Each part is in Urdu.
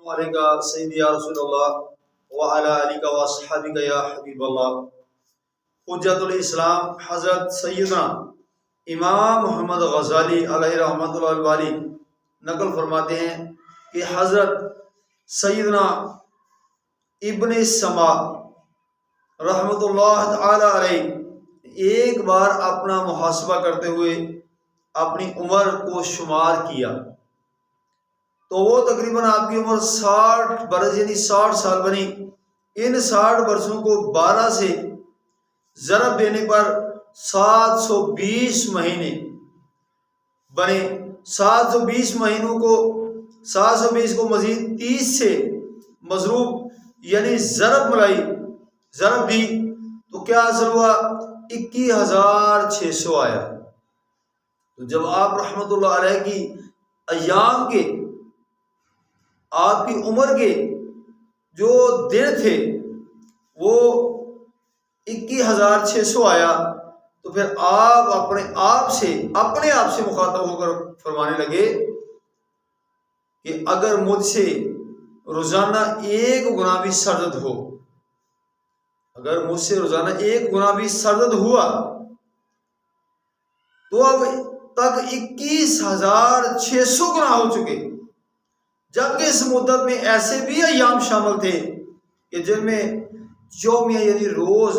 علیکہ سیدی یا رسول اللہ وعلی آلکہ واصحابکہ یا حبیب اللہ۔ حجت الاسلام حضرت سیدنا امام محمد غزالی علیہ رحمۃ اللہ الوالی نقل فرماتے ہیں کہ حضرت سیدنا ابن سما رحمۃ اللہ تعالی علیہ ایک بار اپنا محاسبہ کرتے ہوئے اپنی عمر کو شمار کیا تو وہ تقریباً آپ کی عمر 60 برس یعنی 60 سال بنی۔ ان 60 برسوں کو 12 سے ضرب دینے پر 720 مہینے بنے۔ 720 مہینوں کو 720 کو مزید 30 سے مضروب یعنی ضرب ملائی، ضرب دی تو کیا حاصل ہوا؟ 21,600 آیا۔ تو جب آپ رحمت اللہ علیہ کی ایام کے، آپ کی عمر کے جو دن تھے وہ 21,600 آیا تو پھر آپ اپنے آپ سے مخاطب ہو کر فرمانے لگے کہ اگر مجھ سے روزانہ 1 گناہ بھی سرزد ہو، اگر مجھ سے روزانہ 1 گناہ بھی سرزد ہوا تو اب تک 21,600 گناہ ہو چکے، جبکہ اس مدت میں ایسے بھی ایام شامل تھے کہ جن میں یومیہ یعنی روز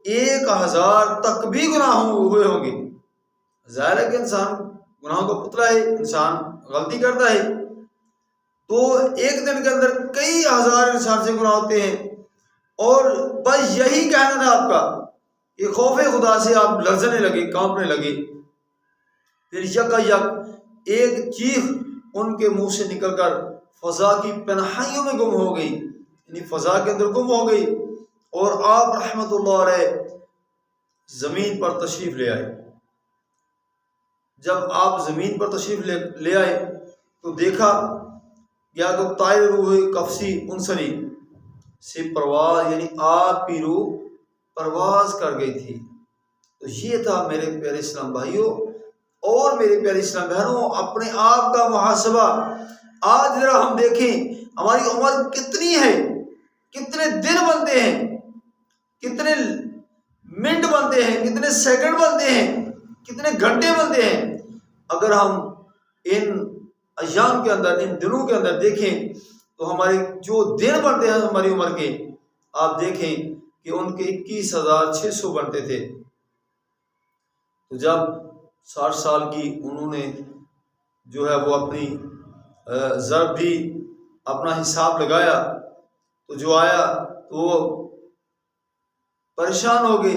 1,000 تک بھی گناہ ہوئے ہوں گے۔ ظاہر ہے کہ انسان گناہوں کا پتلا ہے، انسان غلطی کرتا ہے، تو ایک دن کے اندر کئی ہزار انسان سے گناہ ہوتے ہیں، اور بس یہی کہنا تھا آپ کا کہ خوف خدا سے آپ لرزنے لگے، کانپنے لگے۔ پھر یکا یک ایک چیخ ان کے منہ سے نکل کر فضا کی پناہیوں میں گم ہو گئی، یعنی فضا کے اندر گم ہو گئی، اور آپ رحمت اللہ علیہ زمین پر تشریف لے آئے۔ جب آپ زمین پر تشریف لے آئے تو دیکھا یا تو طائر روح قفسی انسری سے پرواز، یعنی آپ کی روح پرواز کر گئی تھی۔ تو یہ تھا میرے پیارے اسلام بھائیوں اور میرے پیارے اسلام بہنوں اپنے آپ کا محاسبہ۔ آج ذرا ہم دیکھیں ہماری عمر کتنی ہے، کتنے دن بنتے ہیں، کتنے منٹ بنتے ہیں، کتنے سیکنڈ بنتے ہیں، کتنے گھنٹے بنتے ہیں۔ اگر ہم ان ایام کے اندر، ان دنوں کے اندر دیکھیں تو ہمارے جو دن بنتے ہیں ہماری عمر کے، آپ دیکھیں کہ ان کے 21,600 بنتے تھے۔ تو جب 60 سال کی انہوں نے جو ہے وہ اپنی ضرب دی، اپنا حساب لگایا تو جو آیا تو وہ پریشان ہو گئے۔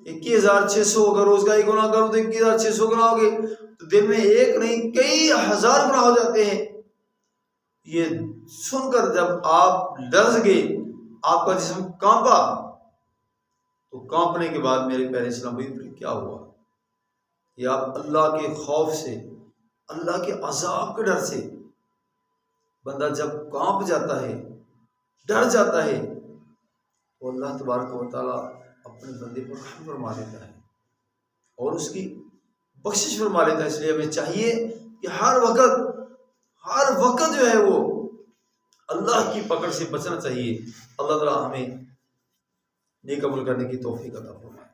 21,600 اگر روز کا 1 گناہ کروں تو 21,600 گناہ ہو گئے، تو دن میں 1 نہیں کئی ہزار گناہ ہو جاتے ہیں۔ یہ سن کر جب آپ لرز گئے، آپ کا جسم کانپا، تو کانپنے کے بعد میرے پیارے اسلام بھائی پھر کیا ہوا کہ آپ اللہ کے خوف سے، اللہ کے عذاب کے ڈر سے، بندہ جب کانپ جاتا ہے، ڈر جاتا ہے، تو اللہ تبارک و تعالیٰ اپنے بندے پر رحم فرما دیتا ہے اور اس کی بخشش فرما لیتا ہے۔ اس لیے ہمیں چاہیے کہ ہر وقت جو ہے وہ اللہ کی پکڑ سے بچنا چاہیے۔ اللہ تعالیٰ ہمیں نیک عمل کرنے کی توفیق عطا فرمائے۔